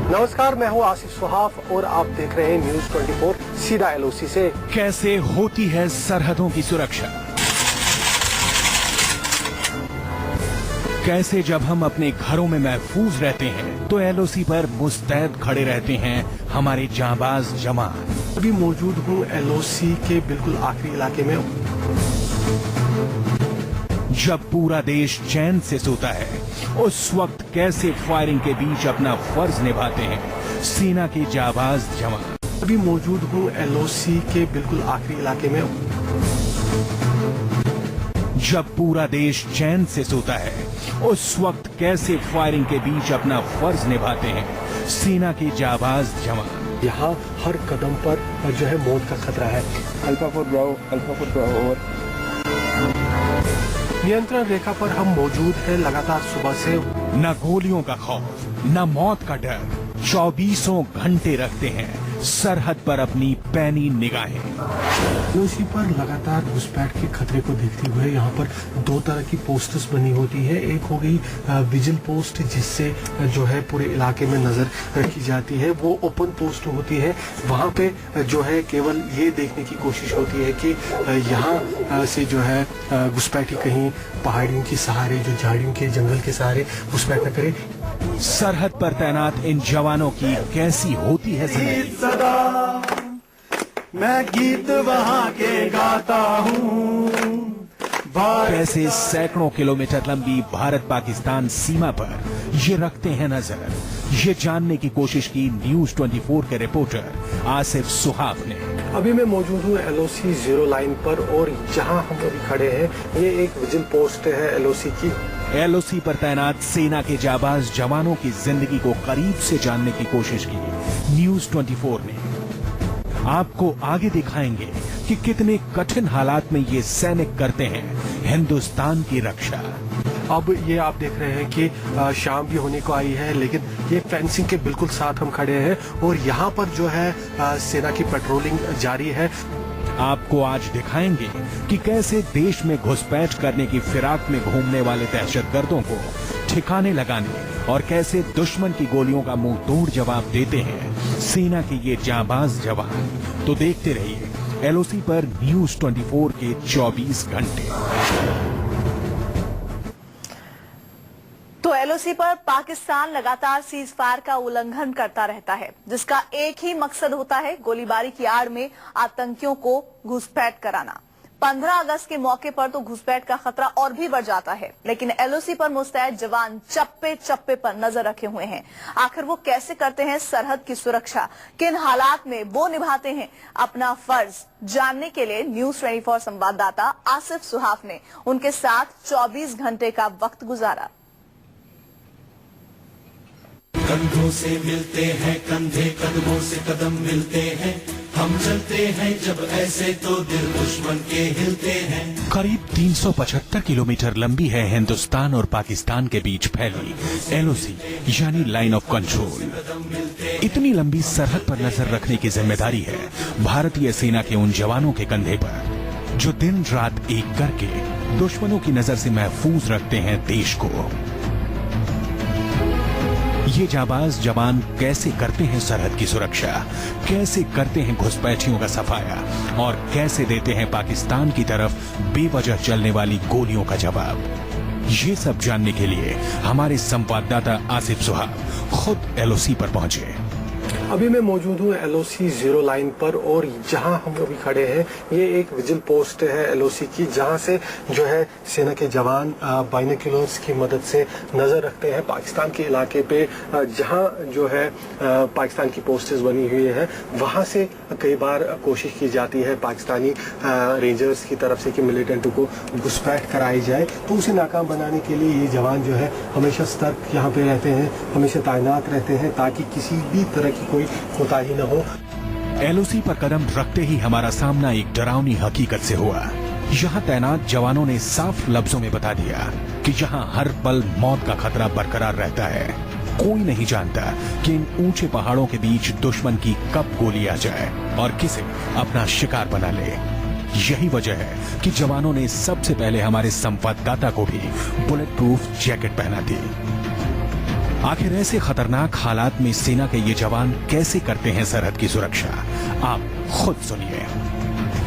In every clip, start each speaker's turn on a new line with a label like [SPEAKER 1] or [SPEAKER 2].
[SPEAKER 1] नमस्कार, मैं हूं आसिफ सुहाफ और आप देख रहे हैं न्यूज 24 सीधा एलओसी से।
[SPEAKER 2] कैसे होती है सरहदों की सुरक्षा? कैसे जब हम अपने घरों में महफूज रहते हैं तो एलओसी पर मुस्तैद खड़े रहते हैं हमारे जांबाज जवान।
[SPEAKER 1] अभी मौजूद हूं एलओसी के बिल्कुल आखिरी इलाके में।
[SPEAKER 2] जब पूरा देश चैन से सोता है उस वक्त कैसे फायरिंग के बीच अपना फर्ज निभाते हैं सेना के जांबाज जवान।
[SPEAKER 1] अभी मौजूद हूं एलओसी के बिल्कुल आखिरी इलाके में।
[SPEAKER 2] जब पूरा देश चैन से सोता है उस वक्त कैसे फायरिंग के बीच अपना फर्ज निभाते हैं सेना के जांबाज जवान।
[SPEAKER 1] यहाँ हर कदम पर जो है मौत का खतरा है।
[SPEAKER 3] Alpha 4 Bravo over.
[SPEAKER 1] नियंत्रण रेखा पर हम मौजूद हैं लगातार सुबह से।
[SPEAKER 2] न गोलियों का खौफ, न मौत का डर, 24 घंटे रखते हैं सरहद पर अपनी पैनी निगाहें।
[SPEAKER 1] एलओसी पर लगातार घुसपैठ के खतरे को देखते हुए यहाँ पर दो तरह की पोस्टर्स बनी होती है। एक हो गई विजिल पोस्ट, जिससे जो है पूरे इलाके में नजर रखी जाती है। वो ओपन पोस्ट होती है, वहाँ पे जो है केवल ये देखने की कोशिश होती है कि यहाँ से जो है घुसपैठी कहीं पहाड़ियों के सहारे, जो झाड़ियों के जंगल के सहारे घुसपैठ न करे।
[SPEAKER 2] सरहद पर तैनात इन जवानों की कैसी होती है जिंदगी?
[SPEAKER 4] मैं गीत वहाँ के गाता हूँ।
[SPEAKER 2] कैसे सैकड़ों किलोमीटर लंबी भारत पाकिस्तान सीमा पर ये रखते हैं नजर। ये जानने की कोशिश की न्यूज 24 के रिपोर्टर आसिफ सुहाफ ने।
[SPEAKER 1] अभी मैं मौजूद हूँ एलओसी 0 लाइन पर और जहाँ हम अभी खड़े हैं ये एक विजिल पोस्ट है एलओसी की।
[SPEAKER 2] एलओसी पर तैनात सेना के जांबाज जवानों की जिंदगी को करीब से जानने की कोशिश की न्यूज 24 ने। आपको आगे दिखाएंगे कि कितने कठिन हालात में ये सैनिक करते हैं हिंदुस्तान की रक्षा।
[SPEAKER 1] अब ये आप देख रहे हैं कि शाम भी होने को आई है, लेकिन ये फेंसिंग के बिल्कुल साथ हम खड़े हैं और यहाँ पर जो है सेना की पेट्रोलिंग जारी है।
[SPEAKER 2] आपको आज दिखाएंगे कि कैसे देश में घुसपैठ करने की फिराक में घूमने वाले दहशतगर्दों को ठिकाने लगाने और कैसे दुश्मन की गोलियों का मुंह तोड़ जवाब देते हैं सेना के ये जांबाज जवान। तो देखते रहिए एलओसी पर न्यूज 24 के 24 घंटे।
[SPEAKER 5] तो एलओसी पर पाकिस्तान लगातार सीज फायर का उल्लंघन करता रहता है, जिसका एक ही मकसद होता है गोलीबारी की आड़ में आतंकियों को घुसपैठ कराना। 15 अगस्त के मौके पर तो घुसपैठ का खतरा और भी बढ़ जाता है, लेकिन एलओसी पर मुस्तैद जवान चप्पे चप्पे पर नजर रखे हुए हैं। आखिर वो कैसे करते हैं सरहद की सुरक्षा, किन हालात में वो निभाते हैं अपना फर्ज, जानने के लिए न्यूज 24 संवाददाता आसिफ सुहाफ ने उनके साथ 24 घंटे का वक्त गुजारा।
[SPEAKER 4] कंधों से मिलते हैं कंधे, कदमों से कदम मिलते हैं, हम चलते हैं जब ऐसे तो दिल दुश्मन के हिलते हैं।
[SPEAKER 2] करीब 375 किलोमीटर लंबी है हिंदुस्तान और पाकिस्तान के बीच फैली एलओसी यानी लाइन ऑफ कंट्रोल। इतनी लंबी सरहद पर नजर रखने की जिम्मेदारी है भारतीय सेना के उन जवानों के कंधे पर जो दिन रात एक करके दुश्मनों की नजर से महफूज रखते हैं देश को। ये जांबाज जवान कैसे करते हैं सरहद की सुरक्षा, कैसे करते हैं घुसपैठियों का सफाया और कैसे देते हैं पाकिस्तान की तरफ बेवजह चलने वाली गोलियों का जवाब। ये सब जानने के लिए हमारे संवाददाता आसिफ सुहाफ खुद एलओसी पर पहुंचे।
[SPEAKER 1] अभी मैं मौजूद हूँ एलओसी 0 लाइन पर और जहाँ हम अभी खड़े हैं ये एक विजिल पोस्ट है एलओसी की, जहाँ से जो है सेना के जवान बाइनोक्यूलर्स की मदद से नजर रखते हैं पाकिस्तान के इलाके पे। जहाँ जो है पाकिस्तान की पोस्टें बनी हुई है वहाँ से कई बार कोशिश की जाती है पाकिस्तानी रेंजर्स की तरफ से कि मिलिटेंट को घुसपैठ कराई जाए, तो उसे नाकाम बनाने के लिए ये जवान जो है हमेशा सतर्क यहाँ पे रहते हैं, हमेशा तैनात रहते हैं ताकि किसी भी तरह की कोई कोताही न हो।
[SPEAKER 2] एलओसी पर कदम रखते ही हमारा सामना एक डरावनी हकीकत से हुआ। यहाँ तैनात जवानों ने साफ लफ्जों में बता दिया कि यहाँ हर पल मौत का खतरा बरकरार रहता है। कोई नहीं जानता कि इन ऊंचे पहाड़ों के बीच दुश्मन की कब गोली आ जाए और किसे अपना शिकार बना ले। यही वजह है कि जवानों ने सबसे पहले हमारे संवाददाता को भी बुलेट प्रूफ जैकेट पहना दी। आखिर ऐसे खतरनाक हालात में सेना के ये जवान कैसे करते हैं सरहद की सुरक्षा, आप खुद सुनिए।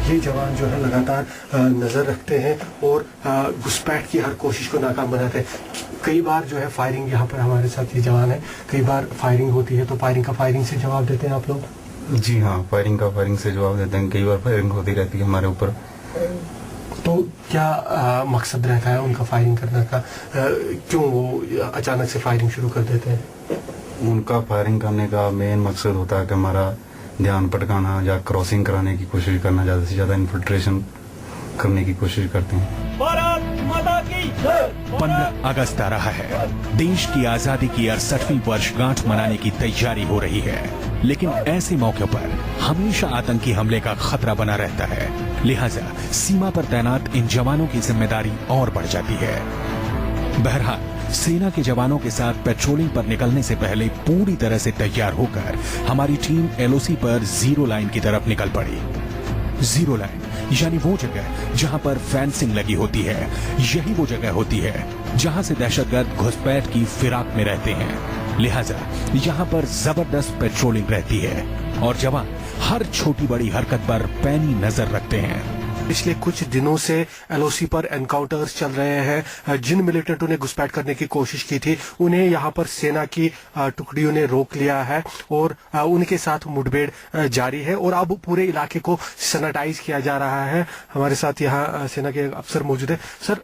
[SPEAKER 1] ये जवान जो है लगातार नजर रखते हैं और घुसपैठ की हर कोशिश को नाकाम बनाते हैं। कई बार जो है फायरिंग, यहाँ पर हमारे साथ ये जवान है, कई बार फायरिंग होती है तो फायरिंग से जवाब देते हैं आप लोग?
[SPEAKER 6] जी हाँ, फायरिंग से जवाब देते हैं। कई बार फायरिंग होती रहती है हमारे ऊपर।
[SPEAKER 1] तो क्या मकसद रहता है उनका फायरिंग करने का? क्यों वो अचानक से फायरिंग शुरू कर देते हैं?
[SPEAKER 6] उनका फायरिंग करने का मेन मकसद होता है कि हमारा ध्यान भटकाना या क्रॉसिंग कराने की कोशिश करना, ज्यादा से ज्यादा इन्फिल्ट्रेशन करने की कोशिश करते हैं।
[SPEAKER 2] 15 अगस्त आ रहा है। देश की आजादी की 68वीं वर्षगांठ मनाने की तैयारी हो रही है, लेकिन ऐसे मौके पर हमेशा आतंकी हमले का खतरा बना रहता है। लिहाजा सीमा पर तैनात इन जवानों की जिम्मेदारी और बढ़ जाती है। बहरहाल सेना के जवानों के साथ पेट्रोलिंग पर निकलने से पहले पूरी तरह से तैयार होकर हमारी टीम एलओसी पर जीरो लाइन की तरफ निकल पड़ी। जीरो लाइन यानी वो जगह जहां पर फेंसिंग लगी होती है, यही वो जगह होती है जहां से दहशतगर्द घुसपैठ की फिराक में रहते हैं। लिहाजा यहां पर जबरदस्त पेट्रोलिंग रहती है और जवान हर छोटी बड़ी हरकत पर पैनी नजर रखते हैं।
[SPEAKER 1] पिछले कुछ दिनों से एलओसी पर एनकाउंटर्स चल रहे हैं। जिन मिलिटेंटों ने घुसपैठ करने की कोशिश की थी उन्हें यहां पर सेना की टुकड़ियों ने रोक लिया है और उनके साथ मुठभेड़ जारी है और अब पूरे इलाके को सैनिटाइज किया जा रहा है। हमारे साथ यहां सेना के अफसर मौजूद है। सर,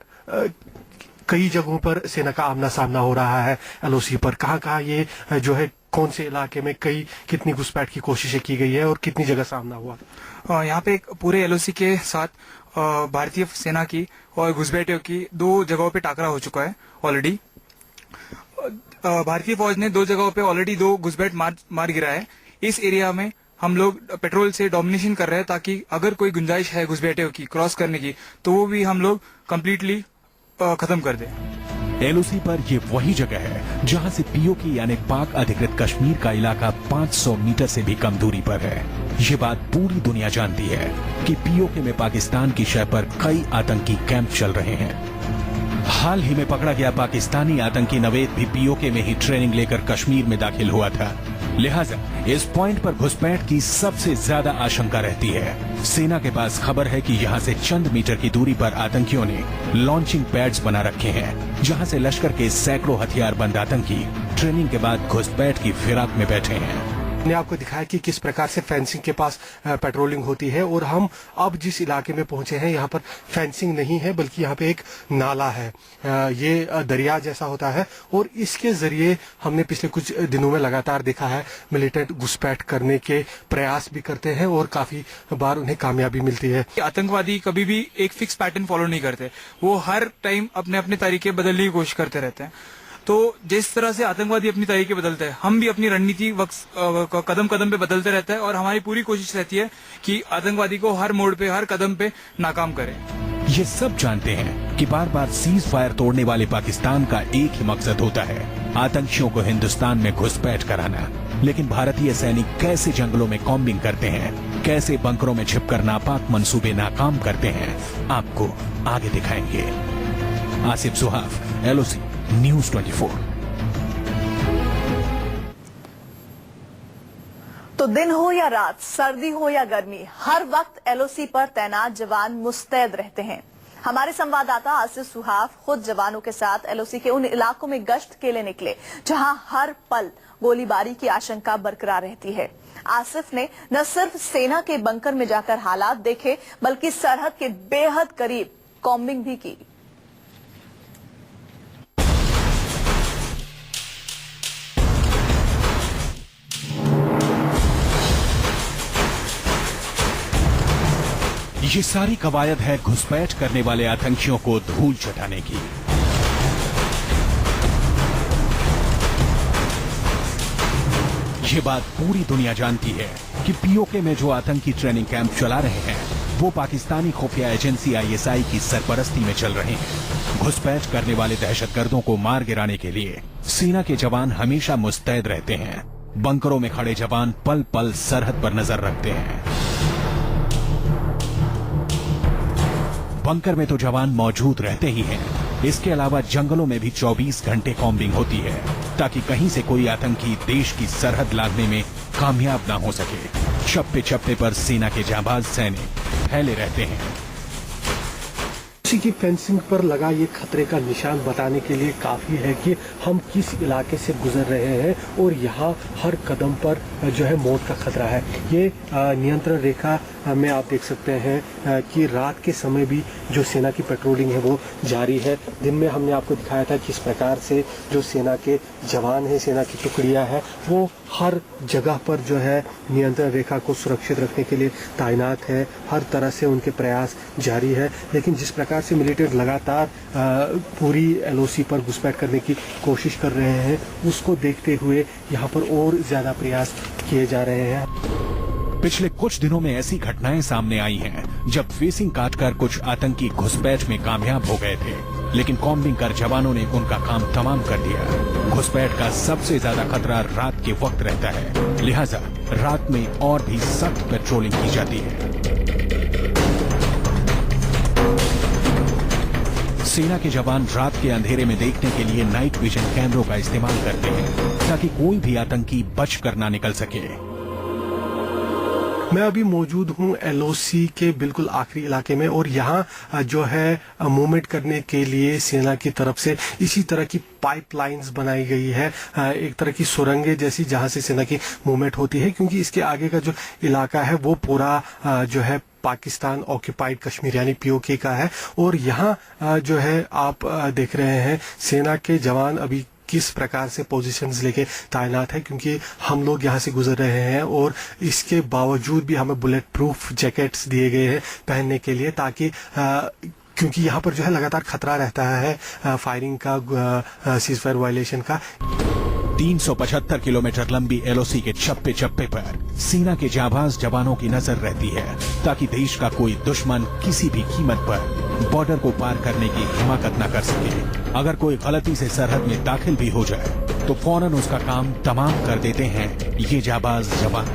[SPEAKER 1] कई जगहों पर सेना का आमना सामना हो रहा है एलओसी पर। कहाँ ये जो है, कौन से इलाके में कितनी घुसपैठ की कोशिशें की गई है और कितनी जगह सामना हुआ?
[SPEAKER 3] यहाँ पे एक पूरे एलओसी के साथ भारतीय सेना की और घुसपैठियों की 2 जगहों पे टाकरा हो चुका है ऑलरेडी। भारतीय फौज ने 2 जगहों पे ऑलरेडी 2 घुसपैठ मार गिरा है। इस एरिया में हम लोग पेट्रोल से डोमिनेशन कर रहे हैं ताकि अगर कोई गुंजाइश है घुसपैठियों की क्रॉस करने की तो वो भी हम लोग कम्प्लीटली खत्म कर दें।
[SPEAKER 2] एलओसी पर ये वही जगह है जहां से पीओके यानी पाक अधिकृत कश्मीर का इलाका 500 मीटर से भी कम दूरी पर है। ये बात पूरी दुनिया जानती है कि पीओके में पाकिस्तान की शय पर कई आतंकी कैंप चल रहे हैं। हाल ही में पकड़ा गया पाकिस्तानी आतंकी नवेद भी पीओके में ही ट्रेनिंग लेकर कश्मीर में दाखिल हुआ था। लिहाजा इस पॉइंट पर घुसपैठ की सबसे ज्यादा आशंका रहती है। सेना के पास खबर है कि यहाँ से चंद मीटर की दूरी पर आतंकियों ने लॉन्चिंग पैड्स बना रखे हैं, जहाँ से लश्कर के सैकड़ों हथियारबंद आतंकी ट्रेनिंग के बाद घुसपैठ की फिराक में बैठे हैं।
[SPEAKER 1] ने आपको दिखाया कि किस प्रकार से फेंसिंग के पास पेट्रोलिंग होती है और हम अब जिस इलाके में पहुंचे हैं यहाँ पर फेंसिंग नहीं है बल्कि यहाँ पे एक नाला है। ये दरिया जैसा होता है और इसके जरिए हमने पिछले कुछ दिनों में लगातार देखा है मिलिटेंट घुसपैठ करने के प्रयास भी करते हैं और काफी बार उन्हें कामयाबी मिलती है।
[SPEAKER 3] आतंकवादी कभी भी एक फिक्स पैटर्न फॉलो नहीं करते, वो हर टाइम अपने अपने तरीके बदलने की कोशिश करते रहते हैं। तो जिस तरह से आतंकवादी अपनी तरीके बदलते हैं, हम भी अपनी रणनीति कदम कदम पे बदलते रहते हैं और हमारी पूरी कोशिश रहती है कि आतंकवादी को हर मोड़ पे, हर कदम पे नाकाम करें।
[SPEAKER 2] ये सब जानते हैं कि बार बार सीज फायर तोड़ने वाले पाकिस्तान का एक ही मकसद होता है, आतंकियों को हिंदुस्तान में घुसपैठ कराना। लेकिन भारतीय सैनिक कैसे जंगलों में कॉम्बिंग करते हैं, कैसे बंकरों में छिपकर नापाक मंसूबे नाकाम करते हैं, आपको आगे दिखाएंगे। Asif Suhaf, LOC, news 24।
[SPEAKER 5] तो दिन हो या रात, सर्दी हो या गर्मी, हर वक्त एलओसी पर तैनात जवान मुस्तैद रहते हैं। हमारे संवाददाता आसिफ सुहाफ खुद जवानों के साथ एलओसी के उन इलाकों में गश्त के लिए निकले जहां हर पल गोलीबारी की आशंका बरकरार रहती है। आसिफ ने न सिर्फ सेना के बंकर में जाकर हालात देखे बल्कि सरहद के बेहद करीब कॉम्बिंग भी की।
[SPEAKER 2] ये सारी कवायद है घुसपैठ करने वाले आतंकियों को धूल चटाने की। ये बात पूरी दुनिया जानती है कि पीओके में जो आतंकी ट्रेनिंग कैंप चला रहे हैं वो पाकिस्तानी खुफिया एजेंसी आईएसआई की सरपरस्ती में चल रहे हैं। घुसपैठ करने वाले दहशतगर्दों को मार गिराने के लिए सेना के जवान हमेशा मुस्तैद रहते हैं। बंकरों में खड़े जवान पल पल सरहद पर नजर रखते हैं। बंकर में तो जवान मौजूद रहते ही हैं। इसके अलावा जंगलों में भी 24 घंटे कॉम्बिंग होती है ताकि कहीं से कोई आतंकी देश की सरहद लांघने में कामयाब ना हो सके। चप्पे चप्पे पर सेना के जाबाज सैनिक फैले रहते हैं।
[SPEAKER 1] एलओसी की फेंसिंग पर लगा ये खतरे का निशान बताने के लिए काफी है कि हम किस इलाके से गुजर रहे हैं और यहाँ हर कदम पर जो है मौत का खतरा है। ये नियंत्रण रेखा में आप देख सकते हैं कि रात के समय भी जो सेना की पेट्रोलिंग है वो जारी है। दिन में हमने आपको दिखाया था किस प्रकार से जो सेना के जवान हैं, सेना की टुकड़ियां हैं, वो हर जगह पर जो है नियंत्रण रेखा को सुरक्षित रखने के लिए तैनात है। हर तरह से उनके प्रयास जारी है। लेकिन जिस प्रकार से मिलिट्री लगातार पूरी एलओसी पर घुसपैठ करने की कोशिश कर रहे हैं, उसको देखते हुए यहाँ पर और ज्यादा प्रयास किए जा रहे हैं।
[SPEAKER 2] पिछले कुछ दिनों में ऐसी घटनाएं सामने आई हैं जब फेसिंग काटकर कुछ आतंकी घुसपैठ में कामयाब हो गए थे, लेकिन कॉम्बिंग कर जवानों ने उनका काम तमाम कर दिया। घुसपैठ का सबसे ज्यादा खतरा रात के वक्त रहता है, लिहाजा रात में और भी सख्त पेट्रोलिंग की जाती है। सेना के जवान रात के अंधेरे में देखने के लिए नाइट विजन कैमरों का इस्तेमाल करते हैं ताकि कोई भी आतंकी बचकर ना निकल सके।
[SPEAKER 1] मैं अभी मौजूद हूँ एलओसी के बिल्कुल आखिरी इलाके में और यहाँ जो है मूवमेंट करने के लिए सेना की तरफ से इसी तरह की पाइपलाइंस बनाई गई है, एक तरह की सुरंगें जैसी, जहाँ से सेना की मूवमेंट होती है, क्योंकि इसके आगे का जो इलाका है वो पूरा जो है पाकिस्तान ऑक्यूपाइड कश्मीर यानी पीओके का है। और यहाँ जो है आप देख रहे हैं सेना के जवान अभी किस प्रकार से पोजीशंस लेके तैनात है, क्योंकि हम लोग यहाँ से गुजर रहे हैं और इसके बावजूद भी हमें बुलेट प्रूफ जैकेट्स दिए गए हैं पहनने के लिए, ताकि क्योंकि यहाँ पर जो है लगातार खतरा रहता है फायरिंग का, सीजफायर वायलेशन का।
[SPEAKER 2] 375 किलोमीटर लंबी एलओसी के चप्पे चप्पे पर सेना के जाबाज जवानों की नजर रहती है ताकि देश का कोई दुश्मन किसी भी कीमत पर बॉर्डर को पार करने की हिमाकत न कर सके। अगर कोई गलती से सरहद में दाखिल भी हो जाए तो फौरन उसका काम तमाम कर देते हैं ये जाबाज जवान।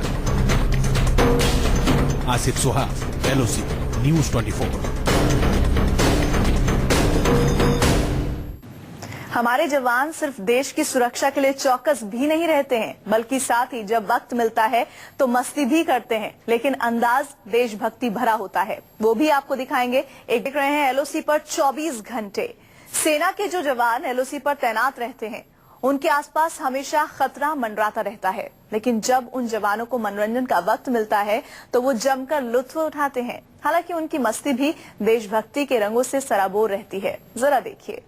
[SPEAKER 2] आसिफ सुहाग, एलओसी, न्यूज 24।
[SPEAKER 5] हमारे जवान सिर्फ देश की सुरक्षा के लिए चौकस भी नहीं रहते हैं, बल्कि साथ ही जब वक्त मिलता है तो मस्ती भी करते हैं, लेकिन अंदाज देशभक्ति भरा होता है। वो भी आपको दिखाएंगे। एक देख रहे हैं एलओसी पर 24 घंटे सेना के जो जवान एलओसी पर तैनात रहते हैं, उनके आसपास हमेशा खतरा मंडराता रहता है, लेकिन जब उन जवानों को मनोरंजन का वक्त मिलता है तो वो जमकर लुत्फ उठाते हैं। हालांकि उनकी मस्ती भी देशभक्ति के रंगों से सराबोर रहती है। जरा देखिए।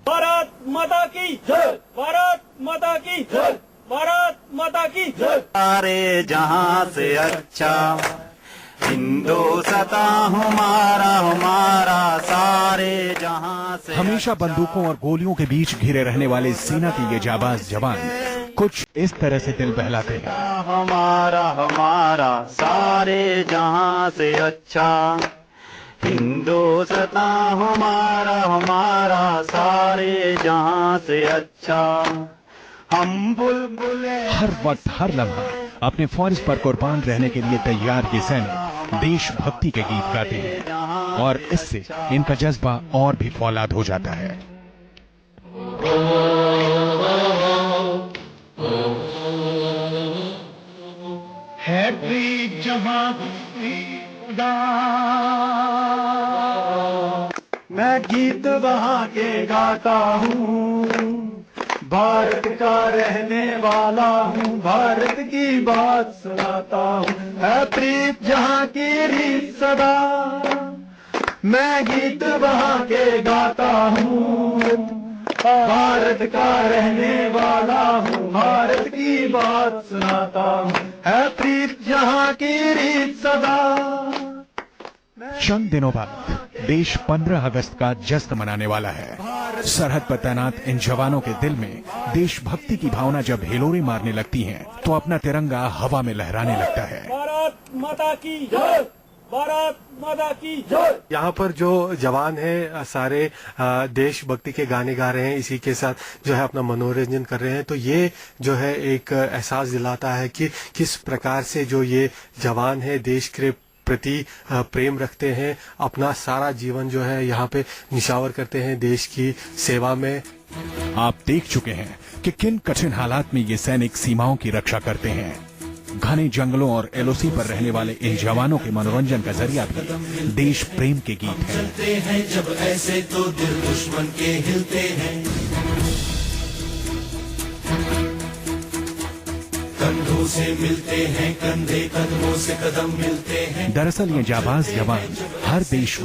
[SPEAKER 7] भारत माता की जय, भारत माता की जय, भारत माता की जय।
[SPEAKER 8] सारे जहां से अच्छा हिंदुस्तान हमारा सारे जहां से
[SPEAKER 2] हमेशा बंदूकों और गोलियों के बीच घिरे रहने वाले सेना के ये जाबाज जवान कुछ इस तरह से दिल बहलाते हैं।
[SPEAKER 8] हमारा सारे जहां से अच्छा हिंदुस्तान हमारा सारे जहां से अच्छा। हम बुलबुले
[SPEAKER 2] हर वक्त हर लम्हा अपने फौज पर कुर्बान रहने के लिए तैयार ये सैनिक देशभक्ति के गीत गाते हैं और इससे इनका जज्बा और भी फौलाद हो जाता है।
[SPEAKER 8] हैप्पी जहां मैं गीत वहां के गाता हूँ, भारत का रहने वाला हूँ, भारत की बात सुनाता हूँ। है प्रीत जहाँ की रीत सदा, मैं गीत वहां के गाता हूँ, भारत का रहने वाला हूँ, भारत की बात सुनाता हूँ। है प्रीत जहाँ की रीत सदा।
[SPEAKER 2] चंद दिनों बाद देश 15 अगस्त का जश्न मनाने वाला है। सरहद पर तैनात इन जवानों के दिल में देशभक्ति की भावना जब हिलोरे मारने लगती है तो अपना तिरंगा हवा में लहराने लगता है।
[SPEAKER 7] भारत माता की जय, भारत माता की जय।
[SPEAKER 1] यहाँ पर जो जवान है सारे देशभक्ति के गाने गा रहे हैं, इसी के साथ जो है अपना मनोरंजन कर रहे हैं। तो ये जो है एक एहसास दिलाता है कि किस प्रकार से जो ये जवान है देश के प्रति प्रेम रखते हैं, अपना सारा जीवन जो है यहाँ पे निछावर करते हैं देश की सेवा में।
[SPEAKER 2] आप देख चुके हैं कि किन कठिन हालात में ये सैनिक सीमाओं की रक्षा करते हैं। घने जंगलों और एलओसी पर रहने वाले इन जवानों के मनोरंजन का जरिया भी देश प्रेम के गीत हैं।
[SPEAKER 4] चलते हैं जब ऐसे तो दिल दुश्मन के हिलते हैं, कंधों से मिलते हैं कंधे, कदमों से कदम मिलते हैं।
[SPEAKER 2] दरअसल ये जाबाज जवान हर देश